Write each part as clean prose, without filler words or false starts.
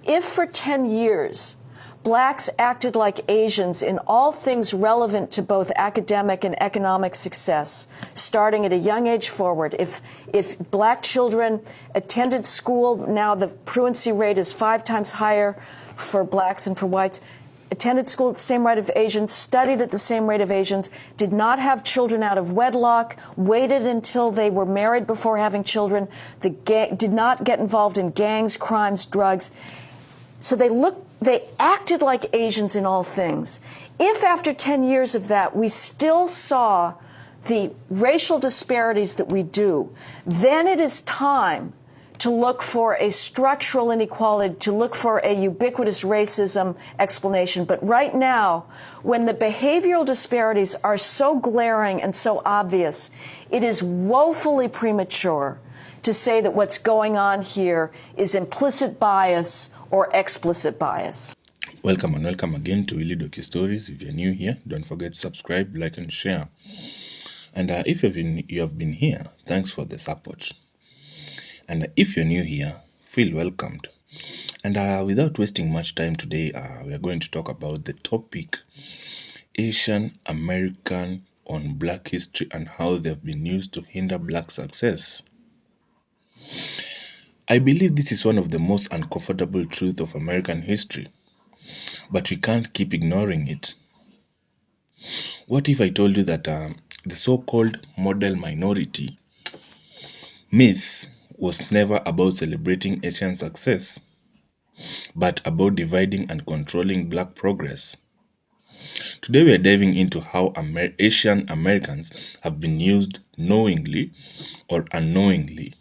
If for 10 years blacks acted like Asians in all things relevant to both academic and economic success, starting at a young age forward, if black children attended school, now the truancy rate is 5 times higher for blacks than for whites, attended school at the same rate of Asians, studied at the same rate of Asians, did not have children out of wedlock, waited until they were married before having children, did not get involved in gangs, crimes, drugs. So they acted like Asians in all things. If after 10 years of that we still saw the racial disparities that we do, then it is time to look for a structural inequality, to look for a ubiquitous racism explanation. But right now, when the behavioral disparities are so glaring and so obvious, it is woefully premature to say that what's going on here is implicit bias or explicit bias. Welcome and welcome again to Willy Docu Stories. If you're new here, don't forget to subscribe, like, and share. And if you have been here, thanks for the support. And if you're new here, feel welcomed. And without wasting much time today, we are going to talk about the topic Asian American on Black history and how they've been used to hinder Black success. I believe this is one of the most uncomfortable truths of American history, but we can't keep ignoring it. What if I told you that the so-called model minority myth was never about celebrating Asian success, but about dividing and controlling Black progress? Today we are diving into how Asian Americans have been used knowingly or unknowingly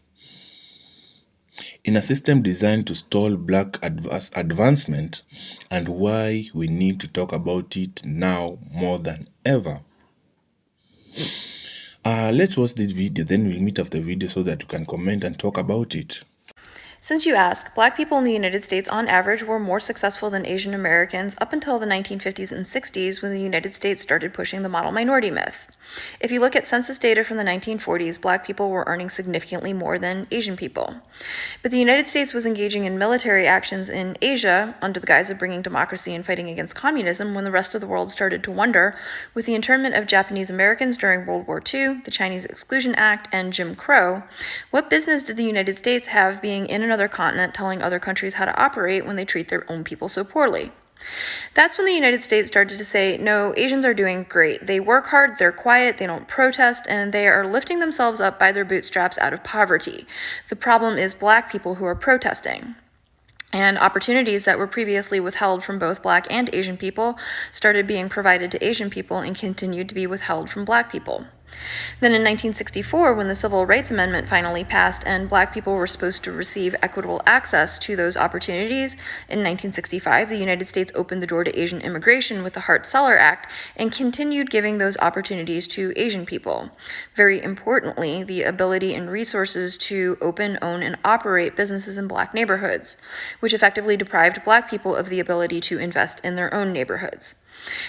in a system designed to stall Black advancement, and why we need to talk about it now more than ever. Let's watch this video, then we'll meet after the video so that you can comment and talk about it. Since you ask, Black people in the United States on average were more successful than Asian Americans up until the 1950s and 60s when the United States started pushing the model minority myth. If you look at census data from the 1940s, Black people were earning significantly more than Asian people. But the United States was engaging in military actions in Asia under the guise of bringing democracy and fighting against communism when the rest of the world started to wonder, with the internment of Japanese Americans during World War II, the Chinese Exclusion Act, and Jim Crow, what business did the United States have being in another continent telling other countries how to operate when they treat their own people so poorly? That's when the United States started to say, no, Asians are doing great. They work hard, they're quiet, they don't protest, and they are lifting themselves up by their bootstraps out of poverty. The problem is Black people who are protesting. And opportunities that were previously withheld from both Black and Asian people started being provided to Asian people and continued to be withheld from Black people. Then in 1964, when the Civil Rights Amendment finally passed and Black people were supposed to receive equitable access to those opportunities, in 1965, the United States opened the door to Asian immigration with the Hart-Celler Act and continued giving those opportunities to Asian people. Very importantly, the ability and resources to open, own, and operate businesses in Black neighborhoods, which effectively deprived Black people of the ability to invest in their own neighborhoods.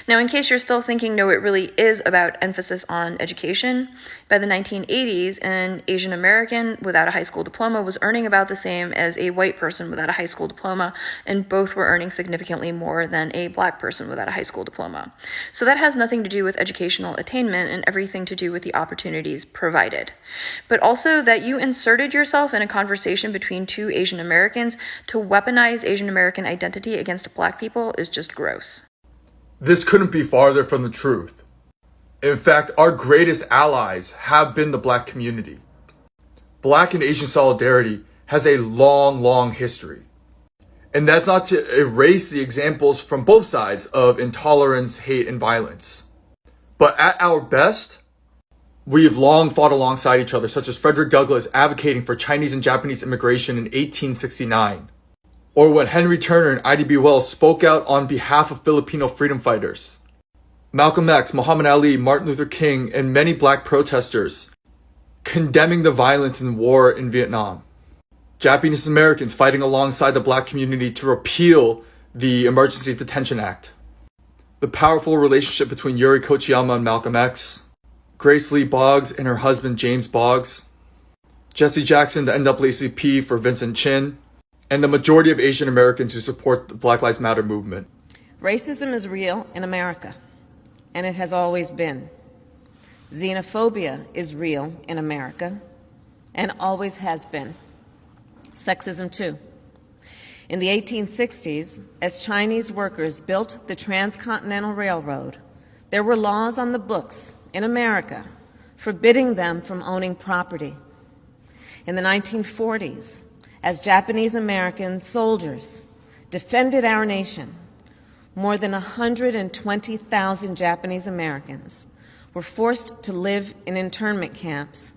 Now, in case you're still thinking, no, it really is about emphasis on education, by the 1980s, an Asian American without a high school diploma was earning about the same as a white person without a high school diploma, and both were earning significantly more than a Black person without a high school diploma. So that has nothing to do with educational attainment and everything to do with the opportunities provided. But also that you inserted yourself in a conversation between two Asian Americans to weaponize Asian American identity against Black people is just gross. This couldn't be farther from the truth. In fact, our greatest allies have been the Black community. Black and Asian solidarity has a long history. And that's not to erase the examples from both sides of intolerance, hate, and violence. But at our best, we have long fought alongside each other, such as Frederick Douglass advocating for Chinese and Japanese immigration in 1869. Or when Henry Turner and Ida B. Wells spoke out on behalf of Filipino freedom fighters. Malcolm X, Muhammad Ali, Martin Luther King, and many Black protesters condemning the violence and war in Vietnam. Japanese Americans fighting alongside the Black community to repeal the Emergency Detention Act. The powerful relationship between Yuri Kochiyama and Malcolm X. Grace Lee Boggs and her husband James Boggs. Jesse Jackson, the NAACP for Vincent Chin. and the majority of Asian Americans who support the Black Lives Matter movement. Racism is real in America, and it has always been. Xenophobia is real in America, and always has been. Sexism, too. In the 1860s, as Chinese workers built the Transcontinental Railroad, there were laws on the books in America forbidding them from owning property. In the 1940s, as Japanese American soldiers defended our nation, more than 120,000 Japanese Americans were forced to live in internment camps,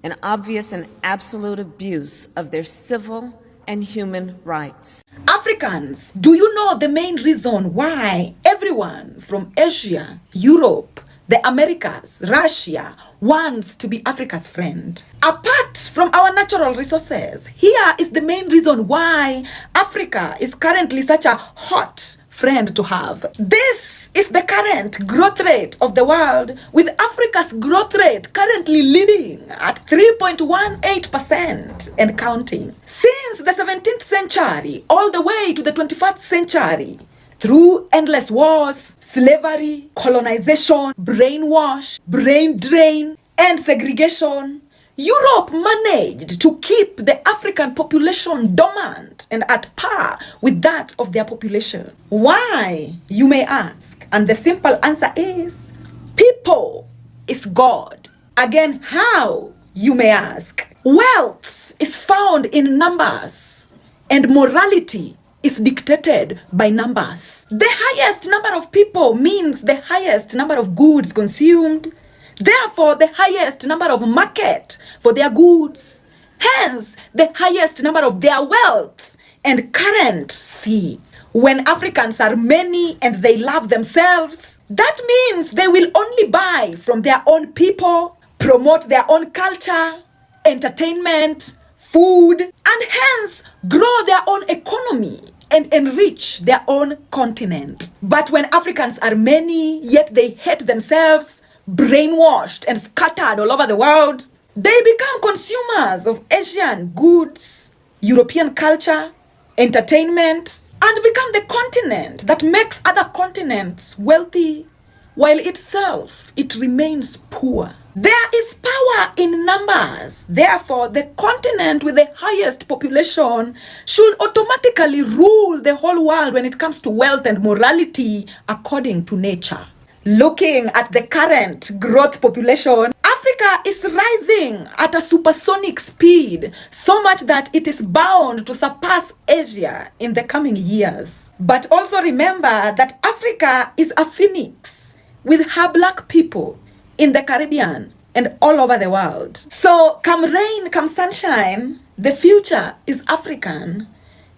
an obvious and absolute abuse of their civil and human rights. Africans, do you know the main reason why everyone from Asia, Europe, the Americas, Russia wants to be Africa's friend? Apart from our natural resources, here is the main reason why Africa is currently such a hot friend to have. This is the current growth rate of the world, with Africa's growth rate currently leading at 3.18% and counting. Since the 17th century all the way to the 21st century, through endless wars, slavery, colonization, brainwash, brain drain, and segregation, Europe managed to keep the African population dormant and at par with that of their population. Why, you may ask? And the simple answer is, people is God. Again, how, you may ask? Wealth is found in numbers, and morality is dictated by numbers. The highest number of people means the highest number of goods consumed, therefore the highest number of market for their goods, hence the highest number of their wealth and currency. When Africans are many and they love themselves, that means they will only buy from their own people, promote their own culture, entertainment, food, and hence grow their own economy and enrich their own continent. But when Africans are many, yet they hate themselves, brainwashed and scattered all over the world, they become consumers of Asian goods, European culture, entertainment, and become the continent that makes other continents wealthy, while itself it remains poor. There is power in numbers. Therefore, the continent with the highest population should automatically rule the whole world when it comes to wealth and morality according to nature. Looking at the current growth population, Africa is rising at a supersonic speed, so much that it is bound to surpass Asia in the coming years. But also remember that Africa is a phoenix with her black people in the Caribbean and all over the world. So come rain, come sunshine, the future is African,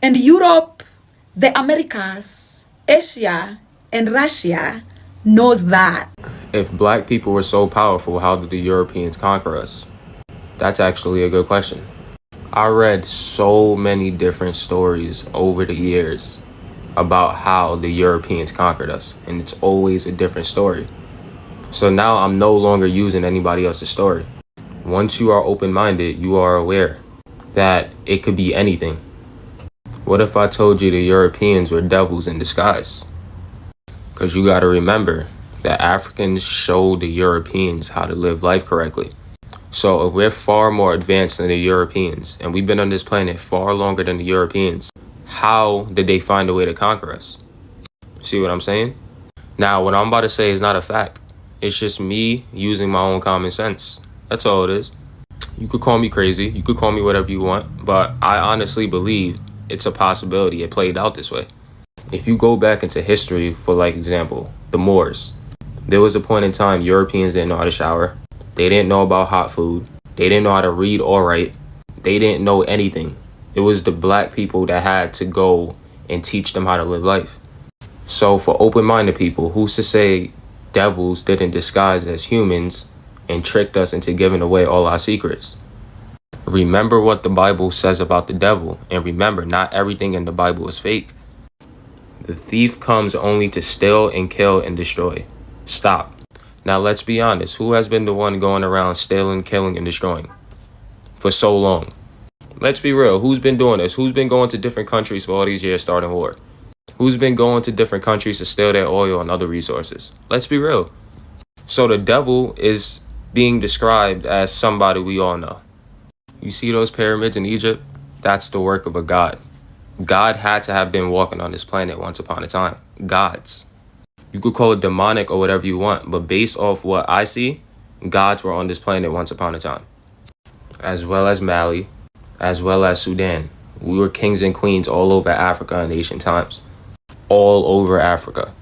and Europe, the Americas, Asia, and Russia knows that. If black people were so powerful, how did the Europeans conquer us? That's actually a good question. I read so many different stories over the years about how the Europeans conquered us, and it's always a different story. So now I'm no longer using anybody else's story. Once you are open-minded, you are aware that it could be anything. What if I told you the Europeans were devils in disguise? Because you got to remember that Africans showed the Europeans how to live life correctly. So if we're far more advanced than the Europeans, and we've been on this planet far longer than the Europeans, how did they find a way to conquer us? See what I'm saying? Now, what I'm about to say is not a fact. It's just me using my own common sense. That's all it is. You could call me crazy. You could call me whatever you want. But I honestly believe it's a possibility it played out this way. If you go back into history, for like example, the Moors, there was a point in time Europeans didn't know how to shower. They didn't know about hot food. They didn't know how to read or write. They didn't know anything. It was the black people that had to go and teach them how to live life. So for open-minded people, who's to say devils didn't disguise as humans and tricked us into giving away all our secrets? Remember what the Bible says about the devil, and remember, not everything in the Bible is fake. The thief comes only to steal and kill and destroy. Stop. Now let's be honest, who has been the one going around stealing, killing, and destroying for so long? Let's be real. Who's been doing this? Who's been going to different countries for all these years starting war? Who's been going to different countries to steal their oil and other resources? Let's be real. So the devil is being described as somebody we all know. You see those pyramids in Egypt? That's the work of a god. God had to have been walking on this planet once upon a time. Gods. You could call it demonic or whatever you want, but based off what I see, gods were on this planet once upon a time. As well as Mali, as well as Sudan. We were kings and queens all over Africa in ancient times. All over Africa.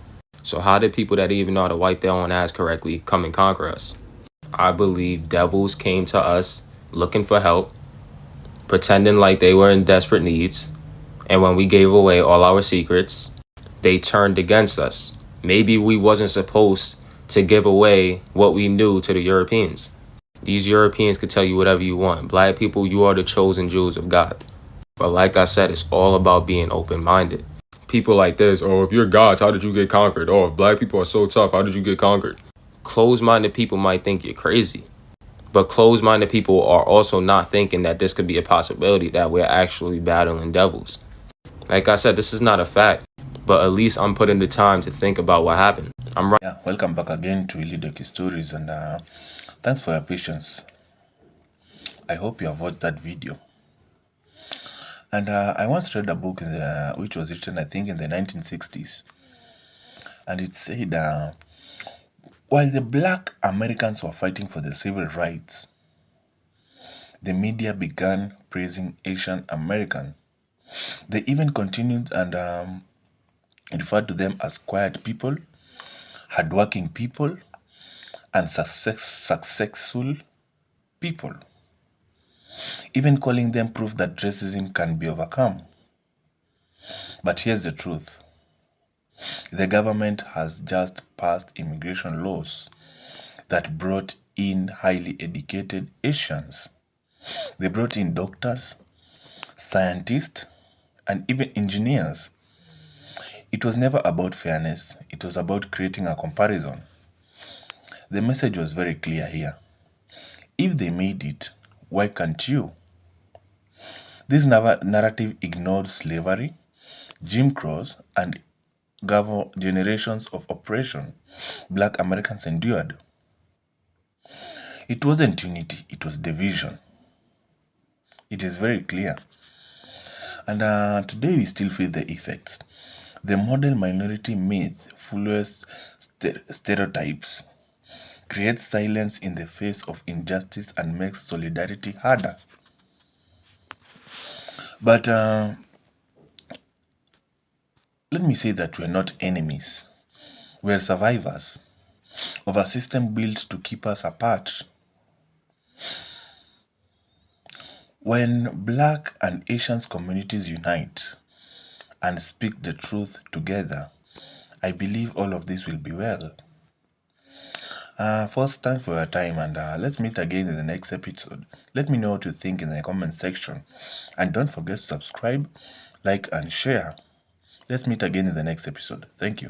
So how did people that didn't even know how to wipe their own ass correctly come and conquer us? I believe devils came to us looking for help, pretending like they were in desperate needs, and when we gave away all our secrets, they turned against us. Maybe we wasn't supposed to give away what we knew to the Europeans. These Europeans could tell you whatever you want. Black people, you are the chosen Jews of God. But like I said, it's all about being open-minded. People like this, oh, if you're gods, how did you get conquered? Oh, if black people are so tough, how did you get conquered? Closed-minded people might think you're crazy. But closed-minded people are also not thinking that this could be a possibility, that we're actually battling devils. Like I said, this is not a fact, but at least I'm putting the time to think about what happened. Yeah, welcome back again to Willy Docu Stories, and thanks for your patience. I hope you have watched that video. And I once read a book which was written, I think, in the 1960s. And it said, while the black Americans were fighting for their civil rights, the media began praising Asian Americans. They even continued and referred to them as quiet people, hardworking people, and successful people, even calling them proof that racism can be overcome. But here's the truth. The government has just passed immigration laws that brought in highly educated Asians. They brought in doctors, scientists, and even engineers. It was never about fairness, it was about creating a comparison. The message was very clear here. If they made it, why can't you? This narrative ignored slavery, Jim Crows, and generations of oppression black Americans endured. It wasn't unity, it was division. It is very clear. And today we still feel the effects. The model minority myth fuels stereotypes, creates silence in the face of injustice, and makes solidarity harder. But let me say that we're not enemies. We're survivors of a system built to keep us apart. When black and Asian communities unite and speak the truth together, I believe all of this will be well. First, thanks for your time, and let's meet again in the next episode. Let me know what you think in the comment section, and don't forget to subscribe, like, and share. Let's meet again in the next episode. Thank you.